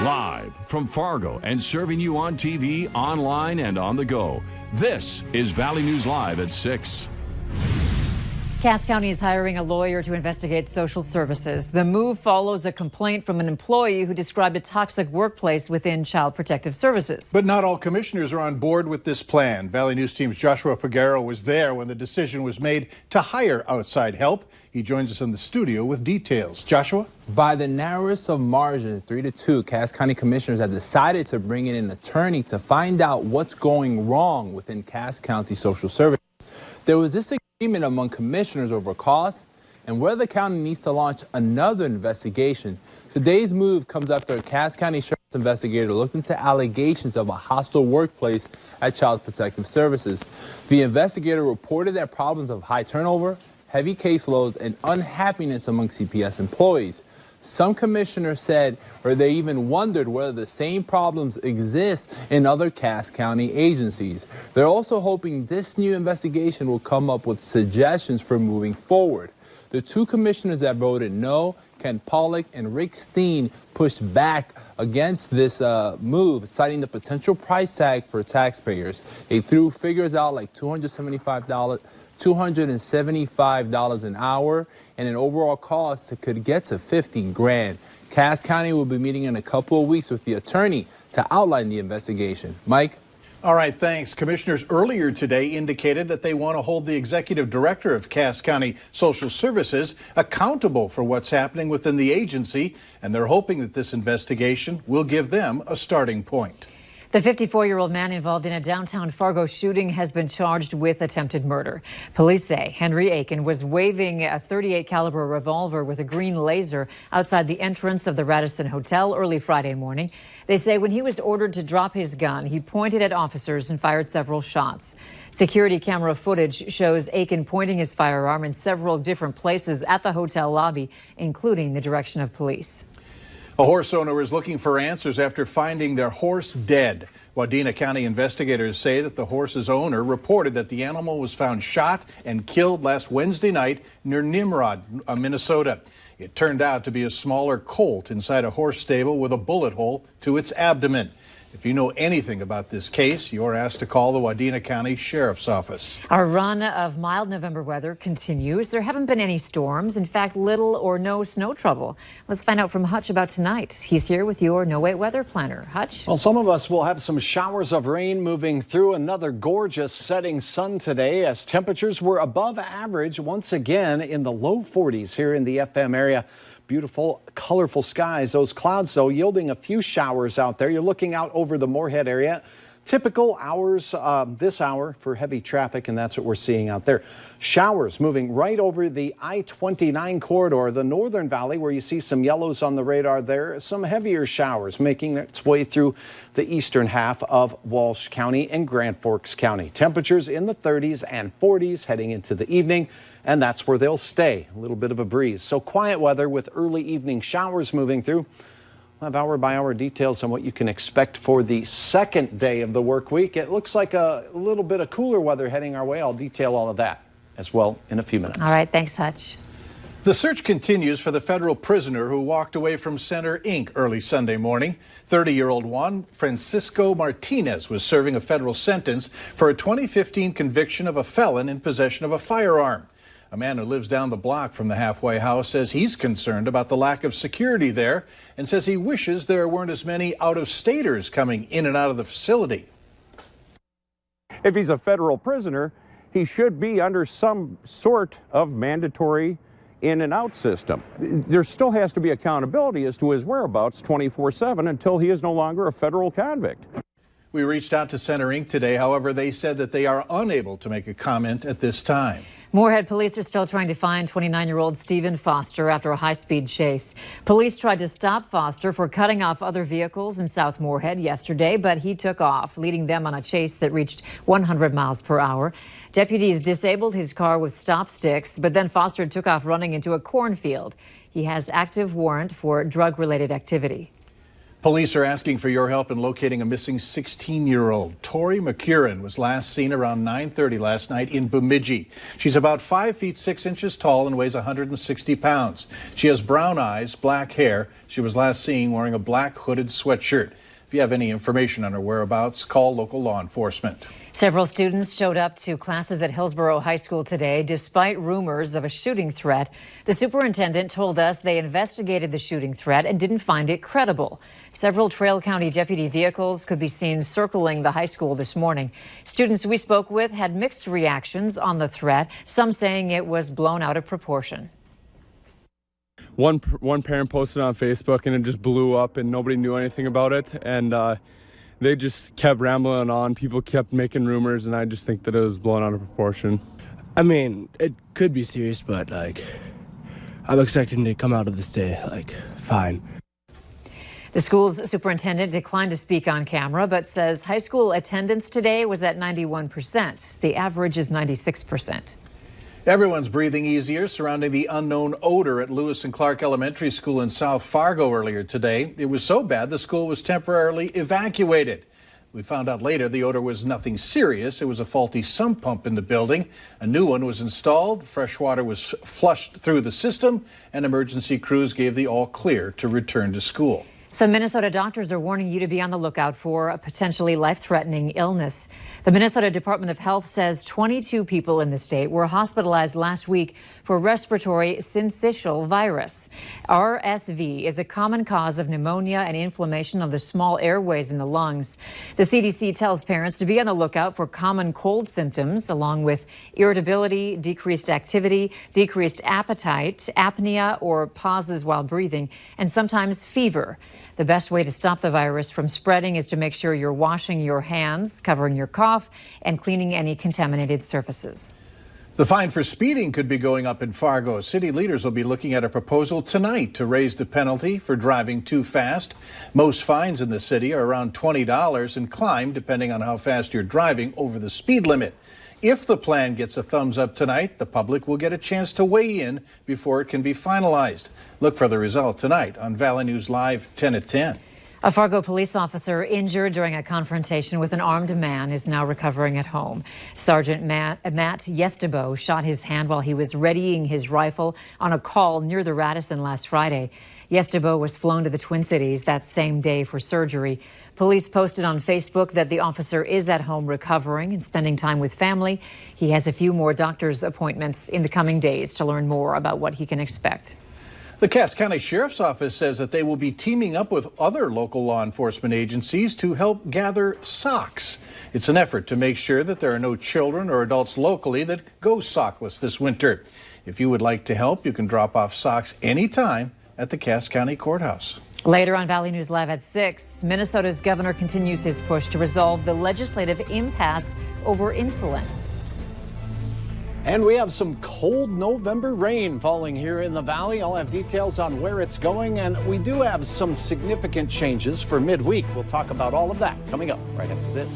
Live from Fargo and serving you on TV, online, and on the go. This is Valley News Live at 6. Cass County is hiring a lawyer to investigate social services. The move follows a complaint from an employee who described a toxic workplace within Child Protective Services. But not all commissioners are on board with this plan. Valley News Team's Joshua Pagaro was there when the decision was made to hire outside help. He joins us in the studio with details. Joshua? By the narrowest of margins, 3-2, Cass County commissioners have decided to bring in an attorney to find out what's going wrong within Cass County Social Services. There was this agreement among commissioners over costs and whether the county needs to launch another investigation. Today's move comes after a Cass County Sheriff's investigator looked into allegations of a hostile workplace at Child Protective Services. The investigator reported that problems of high turnover, heavy caseloads, and unhappiness among CPS employees. Some commissioners said, or they even wondered whether the same problems exist in other Cass County agencies. They're also hoping this new investigation will come up with suggestions for moving forward. The two commissioners that voted no, Ken Pollack and Rick Steen, pushed back against this move, citing the potential price tag for taxpayers. They threw figures out like $275 an hour, and an overall cost that could get to $15,000. Cass County will be meeting in a couple of weeks with the attorney to outline the investigation. Mike? All right, thanks. Commissioners earlier today indicated that they want to hold the executive director of Cass County Social Services accountable for what's happening within the agency, and they're hoping that this investigation will give them a starting point. The 54-year-old man involved in a downtown Fargo shooting has been charged with attempted murder. Police say Henry Aiken was waving a .38 caliber revolver with a green laser outside the entrance of the Radisson Hotel early Friday morning. They say when he was ordered to drop his gun, he pointed at officers and fired several shots. Security camera footage shows Aiken pointing his firearm in several different places at the hotel lobby, including the direction of police. A horse owner is looking for answers after finding their horse dead. Wadena County investigators say that the horse's owner reported that the animal was found shot and killed last Wednesday night near Nimrod, Minnesota. It turned out to be a smaller colt inside a horse stable with a bullet hole to its abdomen. If you know anything about this case, you're asked to call the Wadena County Sheriff's Office. Our run of mild November weather continues. There haven't been any storms. In fact, little or no snow trouble. Let's find out from Hutch about tonight. He's here with your No Wait weather planner. Hutch? Well, some of us will have some showers of rain moving through. Another gorgeous setting sun today as temperatures were above average once again in the low 40s here in the FM area. Beautiful, colorful skies. Those clouds, though, yielding a few showers out there. You're looking out over the Moorhead area. Typical hours this hour for heavy traffic, and that's what we're seeing out there. Showers moving right over the I-29 corridor, the Northern Valley, where you see some yellows on the radar there. Some heavier showers making its way through the eastern half of Walsh County and Grand Forks County. Temperatures in the 30s and 40s heading into the evening, and that's where they'll stay. A little bit of a breeze. So quiet weather with early evening showers moving through. We'll have hour-by-hour details on what you can expect for the second day of the work week. It looks like a little bit of cooler weather heading our way. I'll detail all of that as well in a few minutes. All right, thanks, Hutch. The search continues for the federal prisoner who walked away from Center Inc. early Sunday morning. 30-year-old Juan Francisco Martinez was serving a federal sentence for a 2015 conviction of a felon in possession of a firearm. A man who lives down the block from the halfway house says he's concerned about the lack of security there and says he wishes there weren't as many out-of-staters coming in and out of the facility. If he's a federal prisoner, he should be under some sort of mandatory in and out system. There still has to be accountability as to his whereabouts 24/7 until he is no longer a federal convict. We reached out to Center Inc. today. However, they said that they are unable to make a comment at this time. Moorhead police are still trying to find 29-year-old Stephen Foster after a high-speed chase. Police tried to stop Foster for cutting off other vehicles in South Moorhead yesterday, but he took off, leading them on a chase that reached 100 miles per hour. Deputies disabled his car with stop sticks, but then Foster took off running into a cornfield. He has active warrant for drug-related activity. Police are asking for your help in locating a missing 16-year-old. Tori McCurran was last seen around 9:30 last night in Bemidji. She's about 5 feet 6 inches tall and weighs 160 pounds. She has brown eyes, black hair. She was last seen wearing a black hooded sweatshirt. If you have any information on her whereabouts, call local law enforcement. Several students showed up to classes at Hillsborough High School today despite rumors of a shooting threat. The superintendent told us they investigated the shooting threat and didn't find it credible. Several Trail County deputy vehicles could be seen circling the high school this morning. Students we spoke with had mixed reactions on the threat, some saying it was blown out of proportion. One parent posted on Facebook and it just blew up and nobody knew anything about it, and they just kept rambling on. People kept making rumors, and I just think that it was blown out of proportion. I mean, it could be serious, but I'm expecting to come out of this day fine. The school's superintendent declined to speak on camera, but says high school attendance today was at 91%. The average is 96%. Everyone's breathing easier surrounding the unknown odor at Lewis and Clark Elementary School in South Fargo earlier today. It was so bad the school was temporarily evacuated. We found out later the odor was nothing serious. It was a faulty sump pump in the building. A new one was installed. Fresh water was flushed through the system, and emergency crews gave the all clear to return to school. Some Minnesota doctors are warning you to be on the lookout for a potentially life-threatening illness. The Minnesota Department of Health says 22 people in the state were hospitalized last week for respiratory syncytial virus. RSV is a common cause of pneumonia and inflammation of the small airways in the lungs. The CDC tells parents to be on the lookout for common cold symptoms, along with irritability, decreased activity, decreased appetite, apnea or pauses while breathing, and sometimes fever. The best way to stop the virus from spreading is to make sure you're washing your hands, covering your cough, and cleaning any contaminated surfaces. The fine for speeding could be going up in Fargo. City leaders will be looking at a proposal tonight to raise the penalty for driving too fast. Most fines in the city are around $20 and climb depending on how fast you're driving over the speed limit. If the plan gets a thumbs up tonight, the public will get a chance to weigh in before it can be finalized. Look for the result tonight on Valley News Live 10 at 10. A Fargo police officer injured during a confrontation with an armed man is now recovering at home. Sergeant Matt Yestebo shot his hand while he was readying his rifle on a call near the Radisson last Friday. Yestebo was flown to the Twin Cities that same day for surgery. Police posted on Facebook that the officer is at home recovering and spending time with family. He has a few more doctor's appointments in the coming days to learn more about what he can expect. The Cass County Sheriff's Office says that they will be teaming up with other local law enforcement agencies to help gather socks. It's an effort to make sure that there are no children or adults locally that go sockless this winter. If you would like to help, you can drop off socks anytime at the Cass County Courthouse. Later on Valley News Live at 6, Minnesota's governor continues his push to resolve the legislative impasse over insulin. And we have some cold November rain falling here in the valley. I'll have details on where it's going, and we do have some significant changes for midweek. We'll talk about all of that coming up right after this.